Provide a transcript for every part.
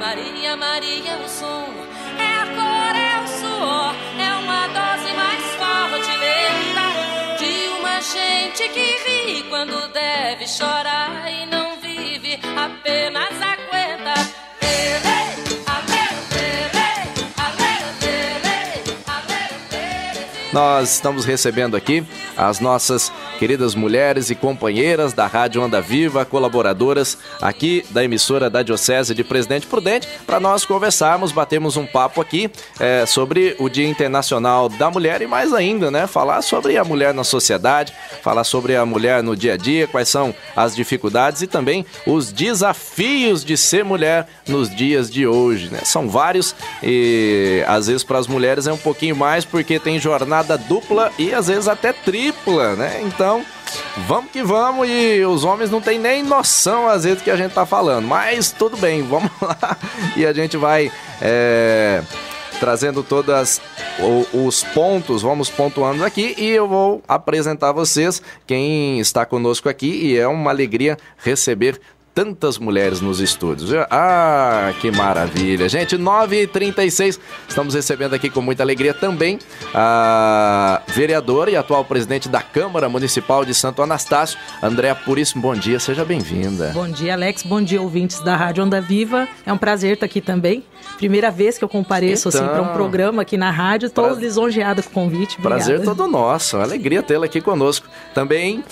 Maria, Maria, o som, é a cor, é o suor, é uma dose mais forte, lenta, de uma gente que ri quando deve chorar e não vive, apenas aguenta. Nós estamos recebendo aqui as nossas queridas mulheres e companheiras da Rádio Onda Viva, colaboradoras aqui da emissora da Diocese de Presidente Prudente, para nós conversarmos, batermos um papo aqui sobre o Dia Internacional da Mulher e mais ainda, né, falar sobre a mulher na sociedade, falar sobre a mulher no dia a dia, quais são as dificuldades e também os desafios de ser mulher nos dias de hoje, né? São vários e às vezes para as mulheres é um pouquinho mais porque tem jornada dupla e às vezes até tripla, né? Então, vamos que vamos e os homens não têm nem noção às vezes que a gente tá falando, mas tudo bem, vamos lá e a gente vai trazendo todos os pontos, vamos pontuando aqui e eu vou apresentar a vocês quem está conosco aqui e é uma alegria receber tantas mulheres nos estúdios. Ah, que maravilha. Gente, 9h36, estamos recebendo aqui com muita alegria também a vereadora e atual presidente da Câmara Municipal de Santo Anastácio, Andréa Puríssimo. Bom dia, seja bem-vinda. Bom dia, Alex. Bom dia, ouvintes da Rádio Onda Viva. É um prazer estar aqui também. Primeira vez que eu compareço assim, para um programa aqui na rádio. Estou lisonjeada com o convite. Obrigada. Prazer todo nosso. Alegria tê-la aqui conosco. Também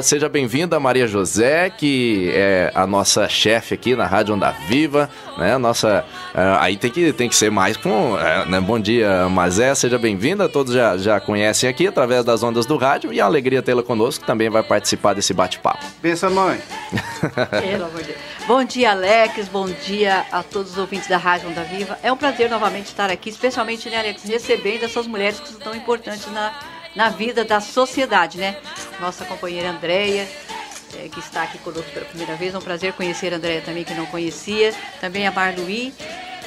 seja bem-vinda a Maria José, que é a nossa chefe aqui na Rádio Onda Viva, né? Nossa, aí tem que ser mais com, né? Bom dia, Mazé, seja bem-vinda. Todos já conhecem aqui através das ondas do rádio e é uma alegria tê-la conosco. Também vai participar desse bate-papo. Pensa, mãe. Pelo amor de Deus. Bom dia, Alex. Bom dia a todos os ouvintes da Rádio Onda Viva. É um prazer novamente estar aqui, especialmente, né, Alex, recebendo essas mulheres que são tão importantes na vida da sociedade, né? Nossa companheira Andréia, que está aqui conosco pela primeira vez. É um prazer conhecer a Andréia também, que não conhecia. Também a Marluí.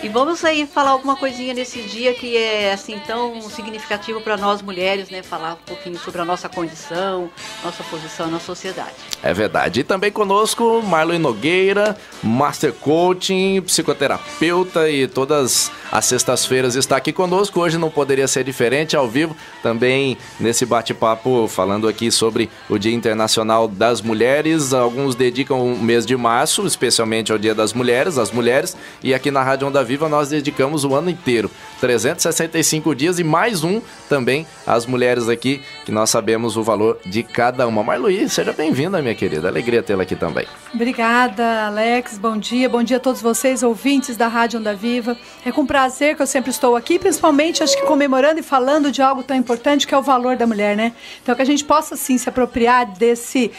E vamos aí falar alguma coisinha nesse dia que é assim tão significativo para nós mulheres, né? Falar um pouquinho sobre a nossa condição, nossa posição na sociedade. É verdade. E também conosco Marlon Nogueira, Master Coaching, psicoterapeuta e todas as sextas-feiras está aqui conosco. Hoje não poderia ser diferente, ao vivo, também nesse bate-papo falando aqui sobre o Dia Internacional das Mulheres. Alguns dedicam o mês de março, especialmente ao Dia das Mulheres, as mulheres, e aqui na Rádio Onda Viva nós dedicamos o ano inteiro, 365 dias e mais um também às mulheres aqui, que nós sabemos o valor de cada uma. Marluí, seja bem-vinda, minha querida, alegria tê-la aqui também. Obrigada, Alex, bom dia a todos vocês, ouvintes da Rádio Onda Viva. É com prazer que eu sempre estou aqui, principalmente acho que comemorando e falando de algo tão importante que é o valor da mulher, né? Então que a gente possa sim se apropriar desse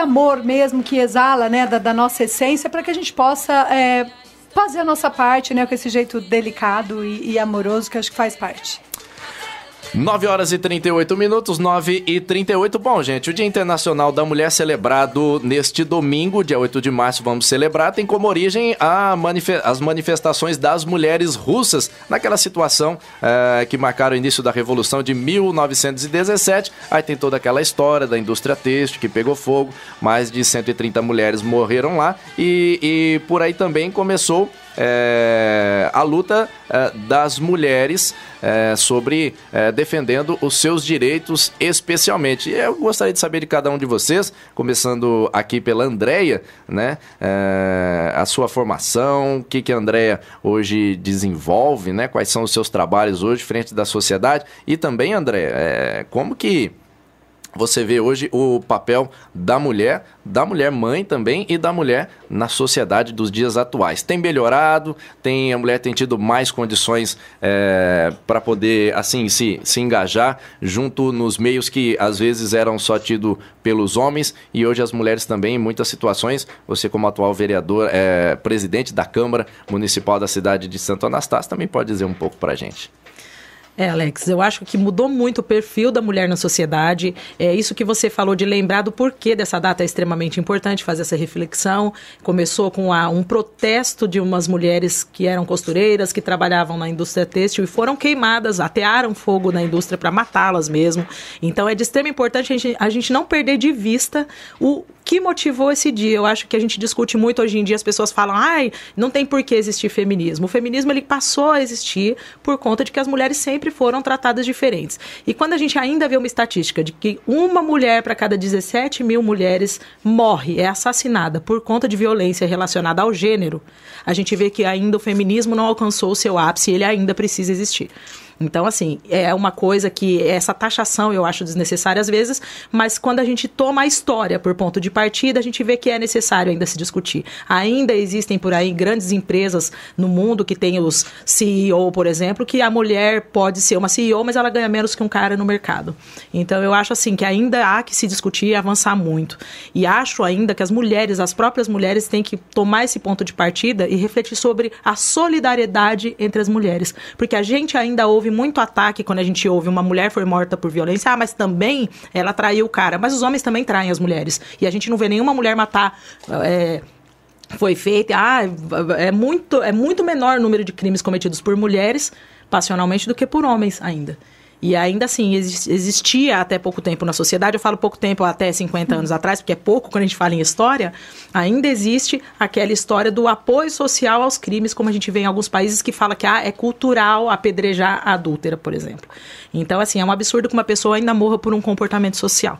amor mesmo que exala, né, da nossa essência, para que a gente possa fazer a nossa parte, né, com esse jeito delicado e amoroso que acho que faz parte. 9h38, 9h38. Bom, gente, o Dia Internacional da Mulher celebrado neste domingo, dia 8 de março, vamos celebrar, tem como origem as manifestações das mulheres russas naquela situação que marcaram o início da Revolução de 1917. Aí tem toda aquela história da indústria têxtil que pegou fogo, mais de 130 mulheres morreram lá e por aí também começou a luta das mulheres sobre defendendo os seus direitos especialmente. Eu gostaria de saber de cada um de vocês, começando aqui pela Andréia, né? A sua formação, o que a Andréia hoje desenvolve, né? Quais são os seus trabalhos hoje frente da sociedade e também, Andréia, como que você vê hoje o papel da mulher mãe também e da mulher na sociedade dos dias atuais. Tem melhorado? A mulher tem tido mais condições para poder assim se engajar junto nos meios que às vezes eram só tidos pelos homens e hoje as mulheres também em muitas situações. Você como atual vereador, presidente da Câmara Municipal da cidade de Santo Anastácio, também pode dizer um pouco para a gente. Alex, eu acho que mudou muito o perfil da mulher na sociedade. É isso que você falou de lembrar do porquê dessa data é extremamente importante, fazer essa reflexão. Começou com um protesto de umas mulheres que eram costureiras, que trabalhavam na indústria têxtil e foram queimadas, atearam fogo na indústria para matá-las mesmo. Então é de extrema importância a gente não perder de vista que motivou esse dia. Eu acho que a gente discute muito hoje em dia, as pessoas falam, não tem por que existir feminismo. O feminismo, ele passou a existir por conta de que as mulheres sempre foram tratadas diferentes. E quando a gente ainda vê uma estatística de que uma mulher para cada 17 mil mulheres morre, é assassinada por conta de violência relacionada ao gênero, a gente vê que ainda o feminismo não alcançou o seu ápice e ele ainda precisa existir. Então, assim, é uma coisa que essa taxação eu acho desnecessária às vezes, mas quando a gente toma a história por ponto de partida, a gente vê que é necessário ainda se discutir. Ainda existem por aí grandes empresas no mundo que tem os CEO, por exemplo, que a mulher pode ser uma CEO, mas ela ganha menos que um cara no mercado. Então, eu acho assim que ainda há que se discutir e avançar muito. E acho ainda que as mulheres, as próprias mulheres, têm que tomar esse ponto de partida e refletir sobre a solidariedade entre as mulheres. Porque a gente ainda ouve muito ataque quando a gente ouve uma mulher foi morta por violência, mas também ela traiu o cara. Mas os homens também traem as mulheres. E a gente não vê nenhuma mulher matar... foi feita... é muito menor o número de crimes cometidos por mulheres, passionalmente, do que por homens ainda. E ainda assim, existia até pouco tempo na sociedade, eu falo pouco tempo, até 50 anos atrás, porque é pouco quando a gente fala em história, ainda existe aquela história do apoio social aos crimes, como a gente vê em alguns países que fala que é cultural apedrejar a adúltera, por exemplo. Então, assim, é um absurdo que uma pessoa ainda morra por um comportamento social.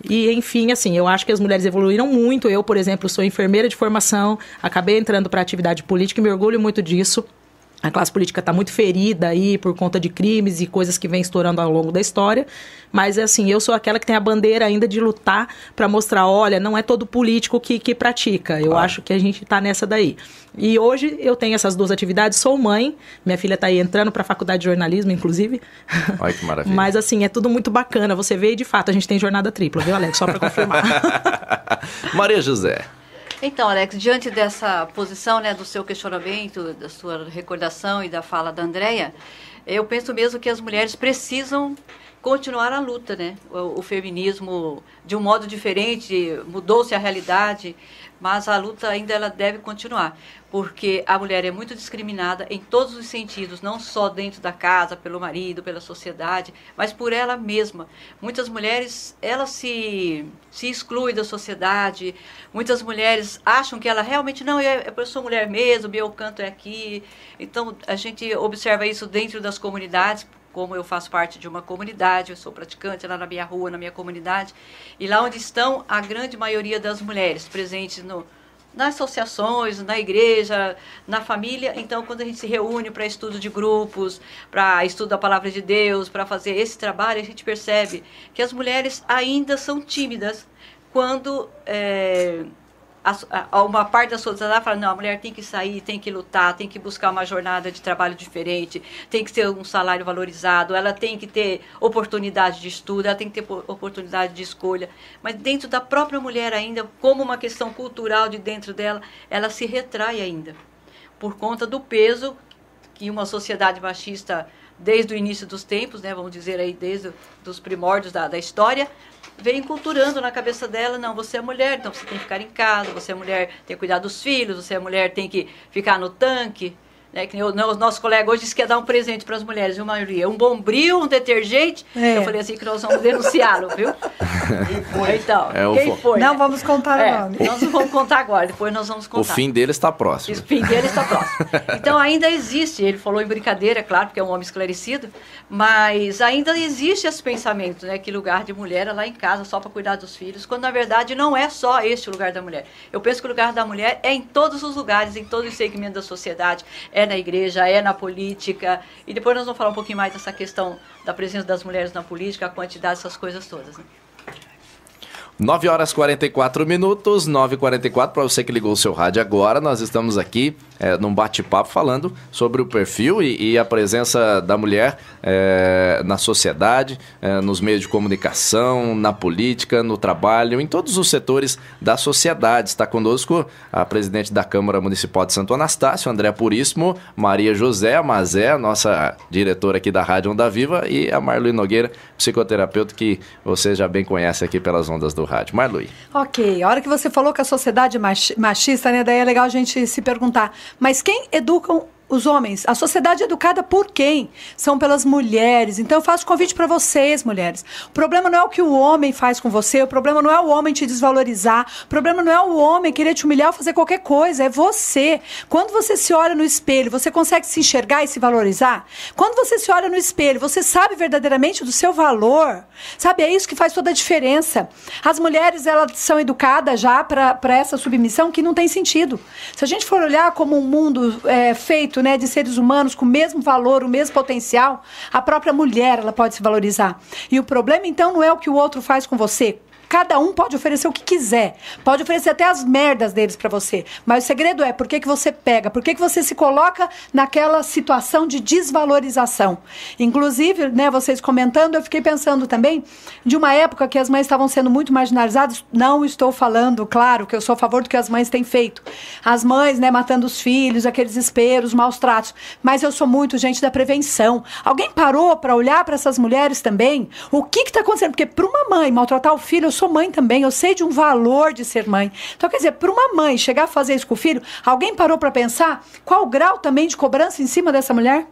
E, enfim, assim, eu acho que as mulheres evoluíram muito. Eu, por exemplo, sou enfermeira de formação, acabei entrando para a atividade política e me orgulho muito disso. A classe política está muito ferida aí por conta de crimes e coisas que vem estourando ao longo da história. Mas, assim, eu sou aquela que tem a bandeira ainda de lutar para mostrar, olha, não é todo político que pratica. Eu acho que a gente está nessa daí. E hoje eu tenho essas duas atividades, sou mãe, minha filha está aí entrando para a faculdade de jornalismo, inclusive. Olha que maravilha. Mas, assim, é tudo muito bacana. Você vê e, de fato, a gente tem jornada tripla, viu, Alex? Só para confirmar. Maria José. Então, Alex, diante dessa posição, né, do seu questionamento, da sua recordação e da fala da Andréia, eu penso mesmo que as mulheres precisam continuar a luta, né? O feminismo, de um modo diferente, mudou-se a realidade, mas a luta ainda ela deve continuar, porque a mulher é muito discriminada em todos os sentidos, não só dentro da casa, pelo marido, pela sociedade, mas por ela mesma. Muitas mulheres, elas se excluem da sociedade, muitas mulheres acham que ela realmente, não, eu sou mulher mesmo, meu canto é aqui. Então, a gente observa isso dentro das comunidades, como eu faço parte de uma comunidade, eu sou praticante lá na minha rua, na minha comunidade, e lá onde estão a grande maioria das mulheres presentes nas associações, na igreja, na família. Então, quando a gente se reúne para estudo de grupos, para estudo da palavra de Deus, para fazer esse trabalho, a gente percebe que as mulheres ainda são tímidas quando uma parte da sociedade fala, não, a mulher tem que sair, tem que lutar, tem que buscar uma jornada de trabalho diferente, tem que ter um salário valorizado, ela tem que ter oportunidade de estudo, ela tem que ter oportunidade de escolha. Mas dentro da própria mulher ainda, como uma questão cultural de dentro dela, ela se retrai ainda, por conta do peso que uma sociedade machista, desde o início dos tempos, né, vamos dizer aí, desde os primórdios da história, vem culturando na cabeça dela, não, você é mulher, então você tem que ficar em casa, você é mulher, tem que cuidar dos filhos, você é mulher, tem que ficar no tanque, né? Que o nosso colega hoje disse que ia dar um presente para as mulheres, viu, Maria? Um bombril, um detergente. Eu falei assim que nós vamos denunciá-lo, viu? Então, quem foi? Não vamos contar o nome. Nós não vamos contar agora, depois nós vamos contar. O fim dele está próximo. O fim dele está próximo. Então, ainda existe, ele falou em brincadeira, claro, porque é um homem esclarecido, mas ainda existe esse pensamento, né, que lugar de mulher é lá em casa, só para cuidar dos filhos, quando na verdade não é só este o lugar da mulher. Eu penso que o lugar da mulher é em todos os lugares, em todos os segmentos da sociedade, é na igreja, é na política, e depois nós vamos falar um pouquinho mais dessa questão da presença das mulheres na política, a quantidade dessas coisas todas, né? 9 horas 44 minutos, 9h44, para você que ligou o seu rádio agora, nós estamos aqui num bate-papo falando sobre o perfil e a presença da mulher na sociedade, nos meios de comunicação, na política, no trabalho, em todos os setores da sociedade. Está conosco a presidente da Câmara Municipal de Santo Anastácio, Andréa Puríssimo, Maria José Mazé, nossa diretora aqui da Rádio Onda Viva, e a Marluí Nogueira, psicoterapeuta que você já bem conhece aqui pelas ondas do rádio. Marluí. Ok, a hora que você falou que a sociedade machista, né, daí é legal a gente se perguntar, mas quem educam os homens. A sociedade é educada por quem? São pelas mulheres. Então eu faço convite para vocês, mulheres. O problema não é o que o homem faz com você, o problema não é o homem te desvalorizar, o problema não é o homem querer te humilhar ou fazer qualquer coisa, é você. Quando você se olha no espelho, você consegue se enxergar e se valorizar? Quando você se olha no espelho, você sabe verdadeiramente do seu valor? Sabe, é isso que faz toda a diferença. As mulheres, elas são educadas já para essa submissão que não tem sentido. Se a gente for olhar como um mundo feito, né, de seres humanos com o mesmo valor, o mesmo potencial, a própria mulher ela pode se valorizar. E o problema, então, não é o que o outro faz com você. Cada um pode oferecer o que quiser. Pode oferecer até as merdas deles pra você. Mas o segredo é por que você pega, por que você se coloca naquela situação de desvalorização. Inclusive, né, vocês comentando, eu fiquei pensando também de uma época que as mães estavam sendo muito marginalizadas. Não estou falando, claro, que eu sou a favor do que as mães têm feito. As mães, né, matando os filhos, aqueles desesperos, maus tratos. Mas eu sou muito gente da prevenção. Alguém parou para olhar para essas mulheres também? O que está acontecendo? Porque para uma mãe maltratar o filho, eu sou mãe também, eu sei de um valor de ser mãe. Então, quer dizer, para uma mãe chegar a fazer isso com o filho, alguém parou para pensar qual o grau também de cobrança em cima dessa mulher?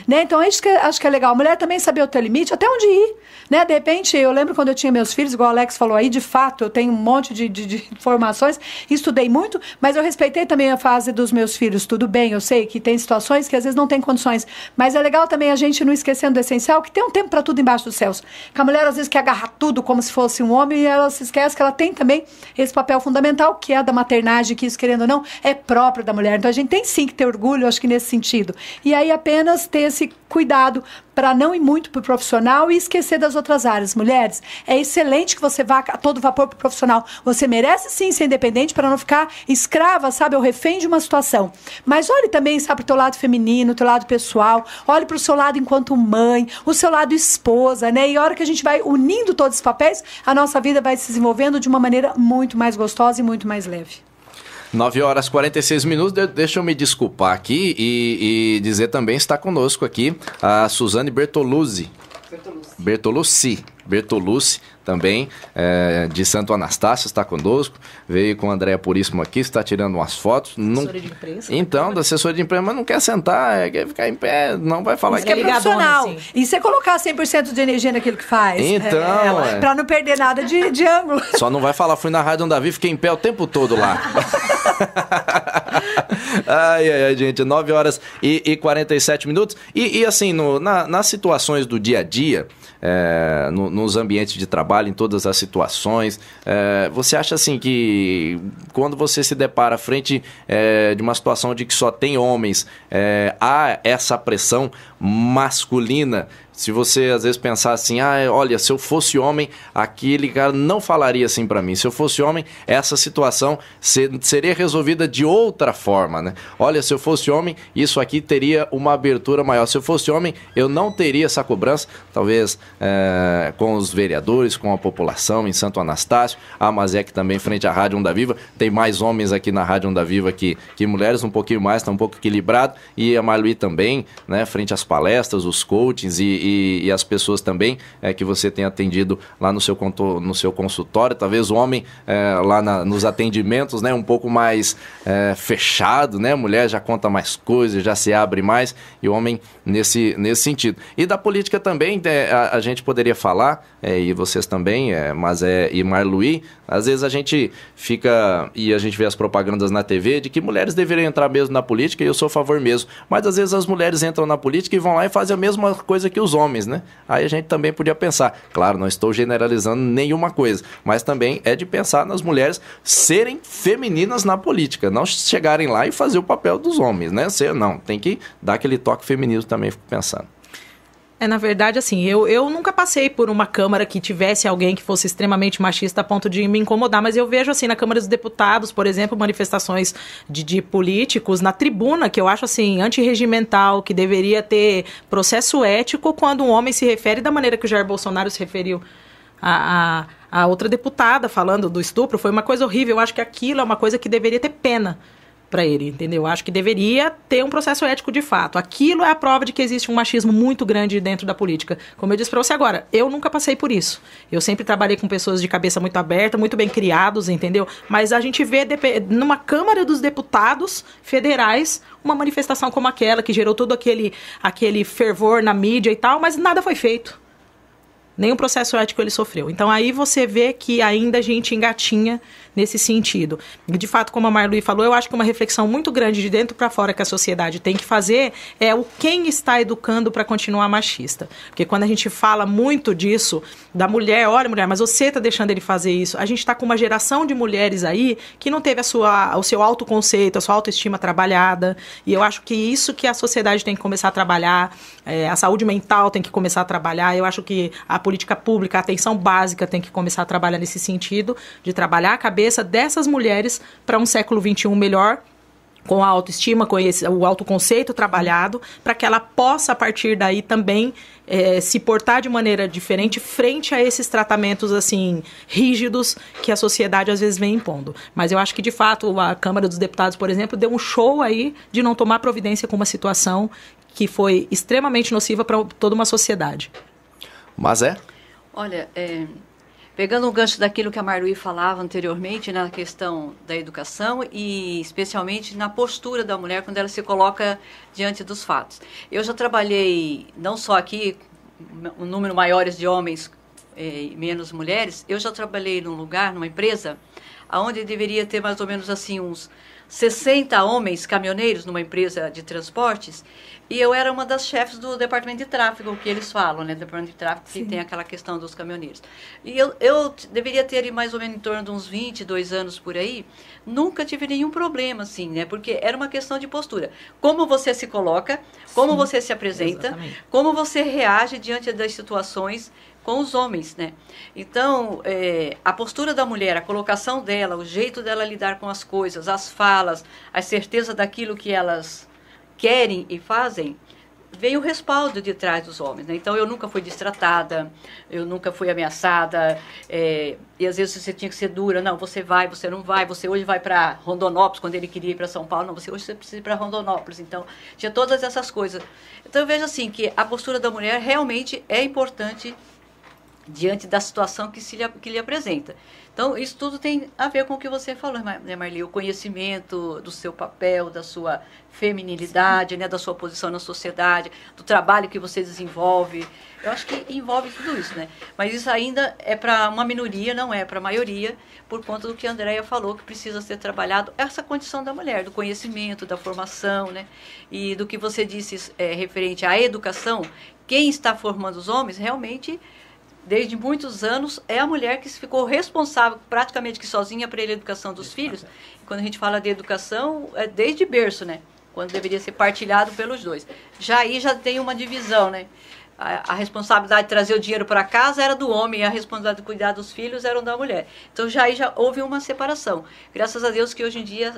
Né? Então, é isso que acho que é legal. A mulher também saber o teu limite, até onde ir. Né? De repente, eu lembro quando eu tinha meus filhos, igual o Alex falou aí, de fato, eu tenho um monte de informações, estudei muito, mas eu respeitei também a fase dos meus filhos. Tudo bem, eu sei que tem situações que às vezes não tem condições, mas é legal também a gente não esquecendo do essencial, que tem um tempo para tudo embaixo dos céus. Que a mulher às vezes quer agarrar tudo como se fosse um homem e ela se esquece que ela tem também esse papel fundamental, que é a da maternagem, que isso, querendo ou não, é próprio da mulher. Então a gente tem sim que ter orgulho, acho que nesse sentido. E aí apenas ter esse cuidado para não ir muito para o profissional e esquecer das outras áreas. Mulheres, é excelente que você vá a todo vapor para o profissional. Você merece sim ser independente para não ficar escrava, sabe, ou refém de uma situação. Mas olhe também, sabe, para o teu lado feminino, o teu lado pessoal. Olhe para o seu lado enquanto mãe, o seu lado esposa, né? E a hora que a gente vai unindo todos os papéis, a nossa vida vai se desenvolvendo de uma maneira muito mais gostosa e muito mais leve. 9h46. Deixa eu me desculpar aqui e dizer também, está conosco aqui a Suzane Bertolucci também, de Santo Anastácio, está conosco, veio com a Andréa Puríssimo aqui, está tirando umas fotos. Assessora de imprensa. Então, da assessora de imprensa, mas não quer sentar, quer ficar em pé, não vai falar que é profissional. Assim. E você colocar 100% de energia naquilo que faz. Então, para não perder nada de ângulo. Só não vai falar, fui na Rádio Onda Viva, fiquei em pé o tempo todo lá. Ai, gente, 9h47. E assim, nas situações do dia a dia, nos ambientes de trabalho, em todas as situações, você acha assim que quando você se depara frente de uma situação de que só tem homens, há essa pressão masculina? Se você às vezes pensar assim, olha, se eu fosse homem, aquele cara não falaria assim pra mim. Se eu fosse homem, essa situação seria resolvida de outra forma, né? Olha, se eu fosse homem, isso aqui teria uma abertura maior. Se eu fosse homem, eu não teria essa cobrança, talvez com os vereadores, com a população em Santo Anastácio. A Mazek também, frente à Rádio Onda Viva. Tem mais homens aqui na Rádio Onda Viva que mulheres, um pouquinho mais, está um pouco equilibrado. E a Marluí também, né, frente às palestras, os coachings e as pessoas também que você tem atendido lá no seu consultório. Talvez o homem lá nos atendimentos, né, um pouco mais fechado, né? A mulher já conta mais coisas, já se abre mais, e o homem nesse sentido. E da política também, a gente poderia falar, e vocês também, e Marluí, às vezes a gente fica, e a gente vê as propagandas na TV, de que mulheres deveriam entrar mesmo na política, e eu sou a favor mesmo. Mas às vezes as mulheres entram na política e vão lá e fazem a mesma coisa que os homens, né? Aí a gente também podia pensar, claro, não estou generalizando nenhuma coisa, mas também é de pensar nas mulheres serem femininas na política, não chegarem lá e fazer o papel dos homens, né? Não, tem que dar aquele toque feminino também, fico pensando. Na verdade, assim, eu nunca passei por uma Câmara que tivesse alguém que fosse extremamente machista a ponto de me incomodar, mas eu vejo, assim, na Câmara dos Deputados, por exemplo, manifestações de políticos na tribuna, que eu acho, assim, antirregimental, que deveria ter processo ético quando um homem se refere da maneira que o Jair Bolsonaro se referiu a outra deputada falando do estupro. Foi uma coisa horrível. Eu acho que aquilo é uma coisa que deveria ter pena para ele, entendeu? Eu acho que deveria ter um processo ético de fato. Aquilo é a prova de que existe um machismo muito grande dentro da política. Como eu disse para você agora, eu nunca passei por isso. Eu sempre trabalhei com pessoas de cabeça muito aberta, muito bem criados, entendeu? Mas a gente vê numa Câmara dos Deputados Federais uma manifestação como aquela, que gerou todo aquele fervor na mídia e tal, mas nada foi feito. Nenhum processo ético ele sofreu. Então, aí você vê que ainda a gente engatinha nesse sentido. De fato, como a Marluí falou, eu acho que uma reflexão muito grande de dentro para fora que a sociedade tem que fazer é o quem está educando para continuar machista. Porque quando a gente fala muito disso, da mulher, olha, mulher, mas você está deixando ele fazer isso. A gente está com uma geração de mulheres aí que não teve o seu autoconceito, a sua autoestima trabalhada. E eu acho que isso que a sociedade tem que começar a trabalhar, a saúde mental tem que começar a trabalhar. Eu acho que a política pública, a atenção básica tem que começar a trabalhar nesse sentido, de trabalhar a cabeça dessas mulheres para um século XXI melhor, com a autoestima, com o autoconceito trabalhado, para que ela possa, a partir daí, também se portar de maneira diferente frente a esses tratamentos, assim, rígidos que a sociedade, às vezes, vem impondo. Mas eu acho que, de fato, a Câmara dos Deputados, por exemplo, deu um show aí de não tomar providência com uma situação que foi extremamente nociva para toda uma sociedade. Mas Olha, pegando um gancho daquilo que a Marluí falava anteriormente, na questão da educação e especialmente na postura da mulher quando ela se coloca diante dos fatos. Eu já trabalhei, não só aqui, um número maiores de homens e menos mulheres, eu já trabalhei num lugar, numa empresa, onde deveria ter mais ou menos assim uns 60 homens caminhoneiros numa empresa de transportes, e eu era uma das chefes do departamento de tráfego, o que eles falam, né? Departamento de tráfego, que tem aquela questão dos caminhoneiros. E eu deveria ter mais ou menos em torno de uns 22 anos por aí, nunca tive nenhum problema, assim, né? Porque era uma questão de postura. Como você se coloca, como você se apresenta, exatamente, como você reage diante das situações com os homens, né? Então, a postura da mulher, a colocação dela, o jeito dela lidar com as coisas, as falas, a certeza daquilo que elas querem e fazem, veio o respaldo de trás dos homens, né? Então, eu nunca fui destratada, eu nunca fui ameaçada, e às vezes você tinha que ser dura, não, você vai, você não vai, você hoje vai para Rondonópolis, quando ele queria ir para São Paulo, não, hoje você precisa ir para Rondonópolis, então, tinha todas essas coisas. Então, eu vejo assim, que a postura da mulher realmente é importante diante da situação que lhe apresenta. Então, isso tudo tem a ver com o que você falou, né, Marli? O conhecimento do seu papel, da sua feminilidade, né, da sua posição na sociedade, do trabalho que você desenvolve. Eu acho que envolve tudo isso, né? Mas isso ainda é para uma minoria, não é para a maioria, por conta do que a Andréia falou, que precisa ser trabalhado essa condição da mulher, do conhecimento, da formação, né? E do que você disse referente à educação, quem está formando os homens realmente, desde muitos anos, é a mulher que ficou responsável praticamente que sozinha para a educação dos filhos. E quando a gente fala de educação, é desde berço, né? Quando deveria ser partilhado pelos dois. Aí já tem uma divisão, né? A responsabilidade de trazer o dinheiro para casa era do homem, e a responsabilidade de cuidar dos filhos era da mulher. Então já houve uma separação. Graças a Deus que hoje em dia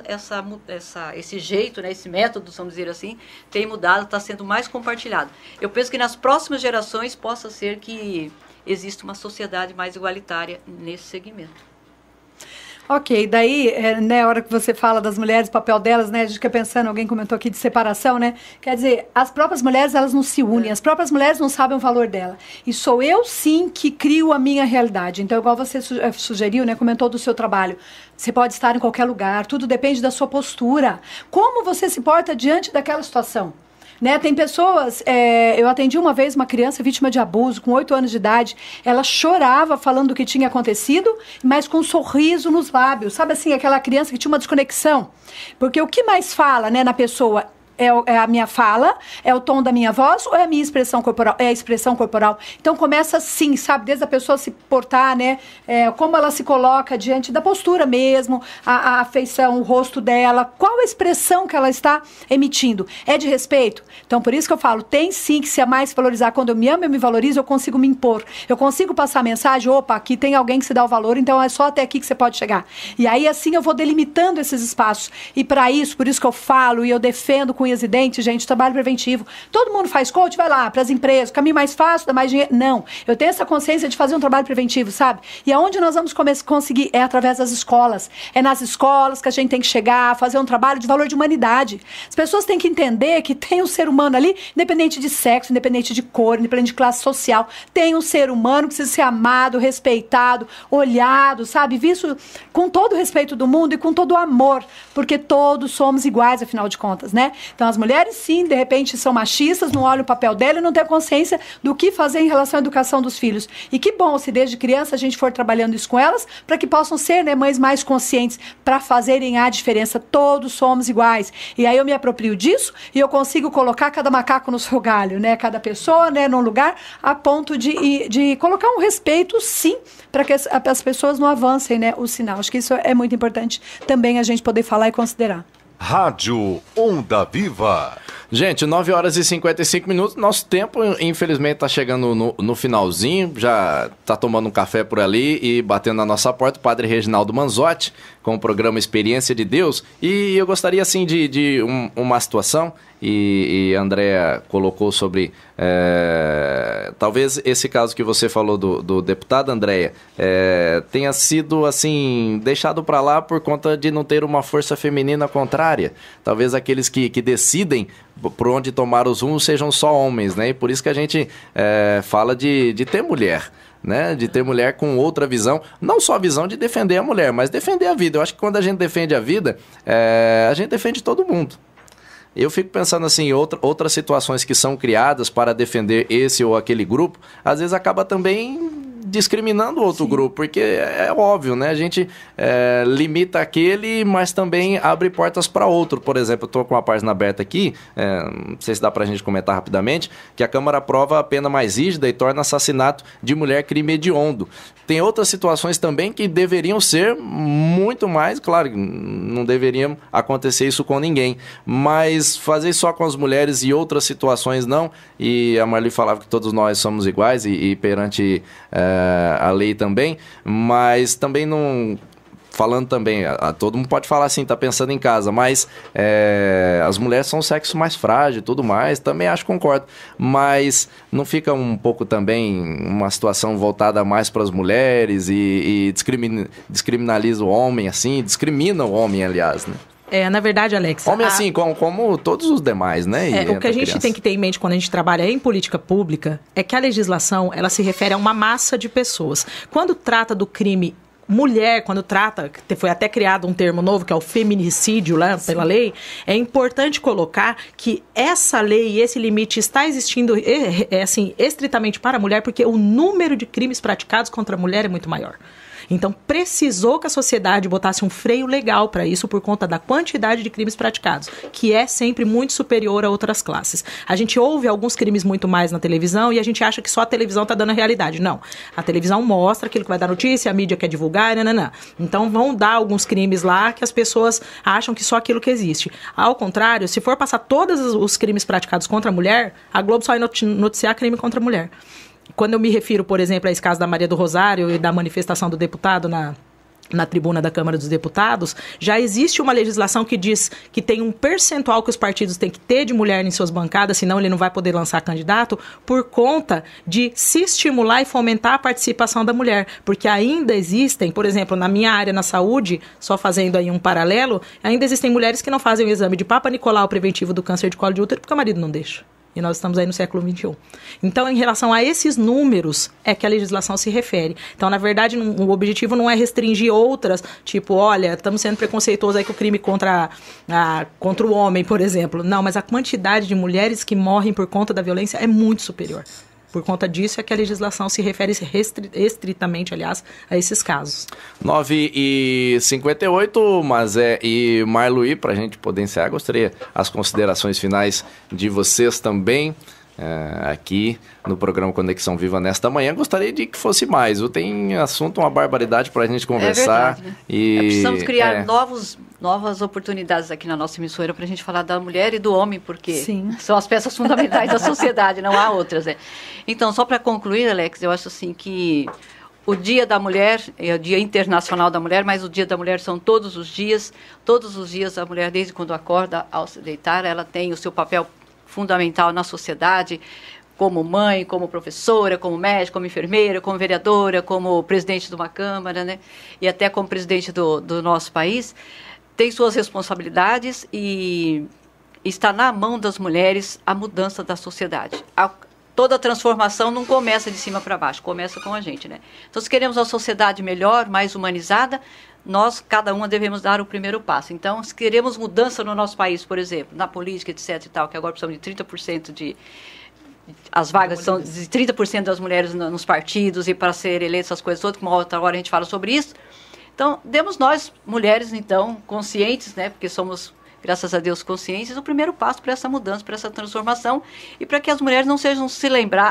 esse jeito, né, esse método, vamos dizer assim, tem mudado, está sendo mais compartilhado. Eu penso que nas próximas gerações possa ser que existe uma sociedade mais igualitária nesse segmento. Ok, daí, né, a hora que você fala das mulheres, o papel delas, né, a gente fica pensando, alguém comentou aqui de separação, né, quer dizer, as próprias mulheres, elas não se unem, as próprias mulheres não sabem o valor dela, e sou eu, sim, que crio a minha realidade. Então, igual você sugeriu, né, comentou do seu trabalho, você pode estar em qualquer lugar, tudo depende da sua postura, como você se porta diante daquela situação. Né, tem pessoas, eu atendi uma vez uma criança vítima de abuso, com 8 anos de idade, ela chorava falando do que tinha acontecido, mas com um sorriso nos lábios, sabe assim, aquela criança que tinha uma desconexão, porque o que mais fala, né, na pessoa é a minha fala, é o tom da minha voz ou é a minha expressão corporal? É a expressão corporal. Então começa assim, sabe? Desde a pessoa se portar, né? Como ela se coloca diante da postura mesmo, a afeição, o rosto dela, qual a expressão que ela está emitindo? É de respeito? Então por isso que eu falo, tem sim que se mais valorizar. Quando eu me amo, eu me valorizo, eu consigo me impor. Eu consigo passar a mensagem, opa, aqui tem alguém que se dá o valor, então é só até aqui que você pode chegar. E aí assim eu vou delimitando esses espaços. E para isso, por isso que eu falo e eu defendo com unhas e dentes, gente, trabalho preventivo. Todo mundo faz coach, vai lá para as empresas, caminho mais fácil, dá mais dinheiro. Não, eu tenho essa consciência de fazer um trabalho preventivo, sabe? E aonde nós vamos conseguir é através das escolas. É nas escolas que a gente tem que chegar, fazer um trabalho de valor de humanidade. As pessoas têm que entender que tem um ser humano ali, independente de sexo, independente de cor, independente de classe social. Tem um ser humano que precisa ser amado, respeitado, olhado, sabe? Visto com todo o respeito do mundo e com todo o amor, porque todos somos iguais, afinal de contas, né? Então, as mulheres, sim, de repente, são machistas, não olham o papel dela e não têm consciência do que fazer em relação à educação dos filhos. E que bom se desde criança a gente for trabalhando isso com elas, para que possam ser, né, mães mais conscientes, para fazerem a diferença. Todos somos iguais. E aí eu me aproprio disso e eu consigo colocar cada macaco no seu galho, né? Cada pessoa, né, num lugar, a ponto de colocar um respeito, sim, para que as pessoas não avancem, né, o sinal. Acho que isso é muito importante também a gente poder falar e considerar. Rádio Onda Viva. Gente, 9 horas e 55 minutos. Nosso tempo, infelizmente, está chegando no finalzinho. Já está tomando um café por ali e batendo na nossa porta o padre Reginaldo Manzotti, com o programa Experiência de Deus. E eu gostaria, assim, de uma situação, e a Andréa colocou sobre... talvez esse caso que você falou do deputado, Andréa, tenha sido, assim, deixado para lá por conta de não ter uma força feminina contrária. Talvez aqueles que decidem por onde tomar os rumos sejam só homens, né? E por isso que a gente fala de ter mulher, né? De ter mulher com outra visão, não só a visão de defender a mulher, mas defender a vida. Eu acho que quando a gente defende a vida, a gente defende todo mundo. Eu fico pensando assim, outras situações que são criadas para defender esse ou aquele grupo, às vezes acaba também discriminando outro grupo, porque é óbvio, né? A gente limita aquele, mas também abre portas para outro. Por exemplo, eu estou com uma página aberta aqui, não sei se dá para a gente comentar rapidamente, que a Câmara aprova a pena mais rígida e torna assassinato de mulher crime hediondo. Tem outras situações também que deveriam ser muito mais, claro, não deveriam acontecer isso com ninguém, mas fazer só com as mulheres e outras situações não. E a Marli falava que todos nós somos iguais e perante a lei também, mas também não... Falando também, todo mundo pode falar assim, tá pensando em casa, mas as mulheres são o sexo mais frágil e tudo mais, também acho, concordo, mas não fica um pouco também uma situação voltada mais para as mulheres e descriminaliza o homem, assim, discrimina o homem, aliás, né? Na verdade, Alex... Homem assim, como todos os demais, né? O que a gente tem que ter em mente quando a gente trabalha em política pública é que a legislação, ela se refere a uma massa de pessoas. Quando trata do crime mulher, quando trata, foi até criado um termo novo, que é o feminicídio, lá, pela lei, é importante colocar que essa lei e esse limite está existindo, assim, estritamente para a mulher, porque o número de crimes praticados contra a mulher é muito maior. Então, precisou que a sociedade botasse um freio legal para isso por conta da quantidade de crimes praticados, que é sempre muito superior a outras classes. A gente ouve alguns crimes muito mais na televisão e a gente acha que só a televisão está dando a realidade. Não. A televisão mostra aquilo que vai dar notícia, a mídia quer divulgar, nananã. Então, vão dar alguns crimes lá que as pessoas acham que só aquilo que existe. Ao contrário, se for passar todos os crimes praticados contra a mulher, a Globo só vai noticiar crime contra a mulher. Quando eu me refiro, por exemplo, a esse caso da Maria do Rosário e da manifestação do deputado na tribuna da Câmara dos Deputados, já existe uma legislação que diz que tem um percentual que os partidos têm que ter de mulher em suas bancadas, senão ele não vai poder lançar candidato, por conta de se estimular e fomentar a participação da mulher. Porque ainda existem, por exemplo, na minha área, na saúde, só fazendo aí um paralelo, ainda existem mulheres que não fazem o exame de Papa Nicolau preventivo do câncer de colo de útero porque o marido não deixa. E nós estamos aí no século XXI. Então, em relação a esses números, é que a legislação se refere. Então, na verdade, o objetivo não é restringir outras, tipo, olha, estamos sendo preconceituosos aí com o crime contra o homem, por exemplo. Não, mas a quantidade de mulheres que morrem por conta da violência é muito superior. Por conta disso é que a legislação se refere estritamente, aliás, a esses casos. 9h58, Mazé e Marluí, para a gente poder encerrar, gostaria as considerações finais de vocês também, aqui no programa Conexão Viva nesta manhã. Gostaria de que fosse mais. Tem assunto, uma barbaridade para a gente conversar. É verdade, né? Precisamos criar novas oportunidades aqui na nossa emissora para a gente falar da mulher e do homem, porque Sim. são as peças fundamentais da sociedade, não há outras. Né? Então, só para concluir, Alex, eu acho assim que o Dia da Mulher é o Dia Internacional da Mulher, mas o Dia da Mulher são todos os dias. Todos os dias a mulher, desde quando acorda ao se deitar, ela tem o seu papel fundamental na sociedade, como mãe, como professora, como médica, como enfermeira, como vereadora, como presidente de uma Câmara, né? E até como presidente do nosso país, tem suas responsabilidades e está na mão das mulheres a mudança da sociedade. Toda a transformação não começa de cima para baixo, começa com a gente, né? Então, se queremos uma sociedade melhor, mais humanizada, nós, cada uma, devemos dar o primeiro passo. Então, se queremos mudança no nosso país, por exemplo, na política, etc. e tal, que agora precisamos de 30% as vagas são de 30% das mulheres nos partidos e para ser eleitas essas coisas todas, como outra hora a gente fala sobre isso. Então, demos nós, mulheres, então, conscientes, né, porque somos, graças a Deus, conscientes, o primeiro passo para essa mudança, para essa transformação e para que as mulheres não sejam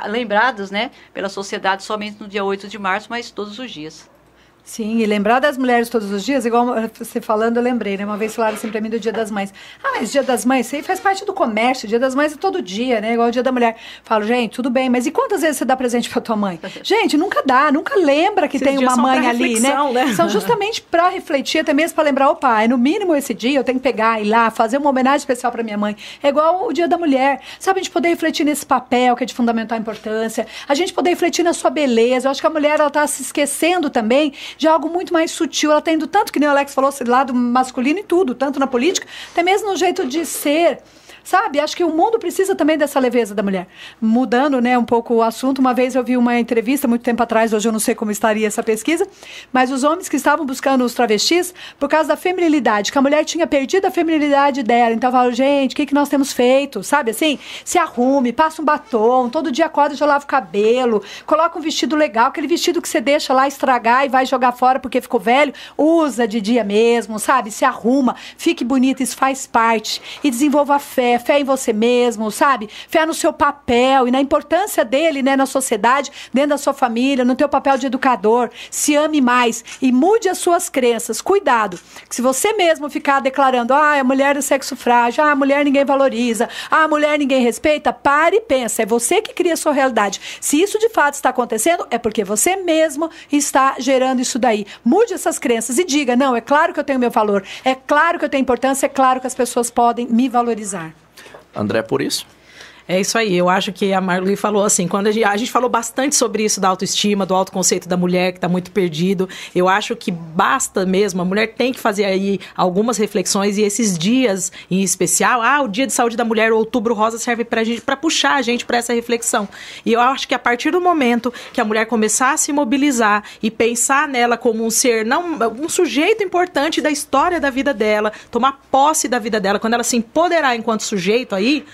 lembradas, né, pela sociedade somente no dia 8 de março, mas todos os dias. Sim, e lembrar das mulheres todos os dias, igual você falando, eu lembrei, né? Uma vez falaram assim pra mim do Dia das Mães. Ah, mas Dia das Mães, isso aí faz parte do comércio, o Dia das Mães é todo dia, né? Igual o Dia da Mulher. Falo, gente, tudo bem, mas e quantas vezes você dá presente pra tua mãe? Gente, nunca dá, nunca lembra que tem uma mãe ali, né? São justamente pra refletir, até mesmo pra lembrar, opa, é no mínimo esse dia, eu tenho que pegar, ir lá, fazer uma homenagem especial pra minha mãe. É igual o Dia da Mulher, sabe? A gente poder refletir nesse papel que é de fundamental importância, a gente poder refletir na sua beleza. Eu acho que a mulher, ela tá se esquecendo também de algo muito mais sutil, ela tá indo tanto, que nem o Alex falou, esse lado masculino e tudo, tanto na política, até mesmo no jeito de ser, sabe? Acho que o mundo precisa também dessa leveza da mulher. Mudando, né, um pouco o assunto, uma vez eu vi uma entrevista, muito tempo atrás, hoje eu não sei como estaria essa pesquisa, mas os homens que estavam buscando os travestis por causa da feminilidade, que a mulher tinha perdido a feminilidade dela, então eu falo, gente, o que nós temos feito, sabe assim? Se arrume, passa um batom, todo dia acorda, já lava o cabelo, coloca um vestido legal, aquele vestido que você deixa lá estragar e vai jogar fora porque ficou velho, usa de dia mesmo, sabe? Se arruma, fique bonita, isso faz parte, e desenvolva a fé em você mesmo, sabe? Fé no seu papel e na importância dele, né, na sociedade, dentro da sua família, no teu papel de educador. Se ame mais e mude as suas crenças. Cuidado, que se você mesmo ficar declarando, a mulher é sexo frágil, a mulher ninguém valoriza, a mulher ninguém respeita, pare e pensa, é você que cria a sua realidade. Se isso de fato está acontecendo, é porque você mesmo está gerando isso daí. Mude essas crenças e diga, não, é claro que eu tenho meu valor, é claro que eu tenho importância, é claro que as pessoas podem me valorizar. André, por isso? É isso aí, eu acho que a Marli falou assim, quando a gente falou bastante sobre isso da autoestima, do autoconceito da mulher, que está muito perdido, eu acho que basta mesmo, a mulher tem que fazer aí algumas reflexões e esses dias em especial, o Dia de Saúde da Mulher, o Outubro Rosa, serve para puxar a gente para essa reflexão. E eu acho que a partir do momento que a mulher começar a se mobilizar e pensar nela como um ser, um sujeito importante da história da vida dela, tomar posse da vida dela, quando ela se empoderar enquanto sujeito aí,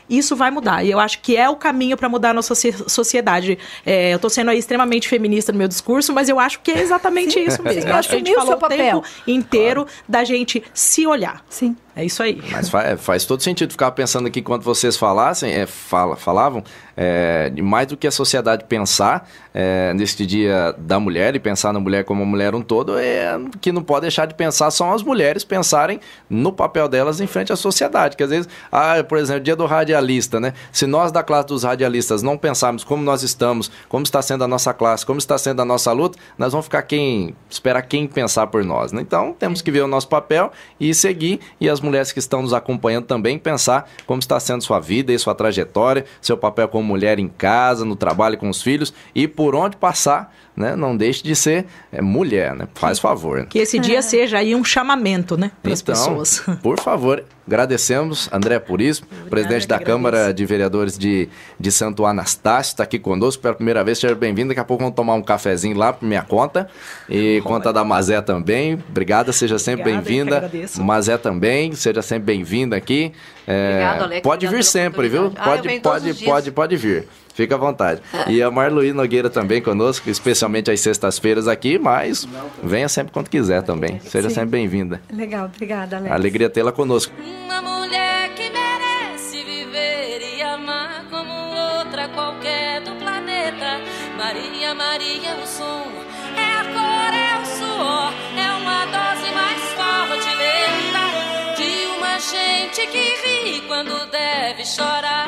isso vai mudar. E eu acho que é o caminho para mudar a nossa sociedade. Eu estou sendo aí extremamente feminista no meu discurso, mas eu acho que é exatamente isso mesmo. Eu acho que a gente falou o tempo inteiro da gente se olhar. Sim. É isso aí. Mas faz todo sentido ficar pensando aqui enquanto vocês falavam, mais do que a sociedade pensar neste dia da mulher e pensar na mulher como uma mulher um todo, que não pode deixar de pensar são as mulheres pensarem no papel delas em frente à sociedade. Que às vezes, por exemplo, o dia do radialista, né? Se nós da classe dos radialistas não pensarmos como nós estamos, como está sendo a nossa classe, como está sendo a nossa luta, nós vamos ficar esperar quem pensar por nós, né? Então, temos que ver o nosso papel e seguir, e as mulheres que estão nos acompanhando também pensar como está sendo sua vida e sua trajetória, seu papel como mulher em casa, no trabalho com os filhos e por onde passar, né? Não deixe de ser mulher, né? Faz favor. Né? Que esse dia seja aí um chamamento, né? Para as pessoas. Por favor, agradecemos, André Puríssimo, presidente da Câmara de Vereadores de Santo Anastácio, está aqui conosco pela primeira vez, seja bem-vindo. Daqui a pouco vamos tomar um cafezinho lá por minha conta e conta da Mazé também. Obrigada, seja sempre bem-vinda. Mazé também, seja sempre bem-vinda aqui. Obrigado, Alex. Pode vir sempre, viu? Pode vir. Fica à vontade. E a Marluí Nogueira também conosco, especialmente às sextas-feiras aqui, mas venha sempre quando quiser também. Seja sempre bem-vinda. Legal, obrigada, Alex. Alegria tê-la conosco. Uma mulher que merece viver e amar como outra qualquer do planeta. Maria, Maria, o som, é a cor, é o suor, é uma dose mais forte, lenta, de uma gente que ri quando deve chorar.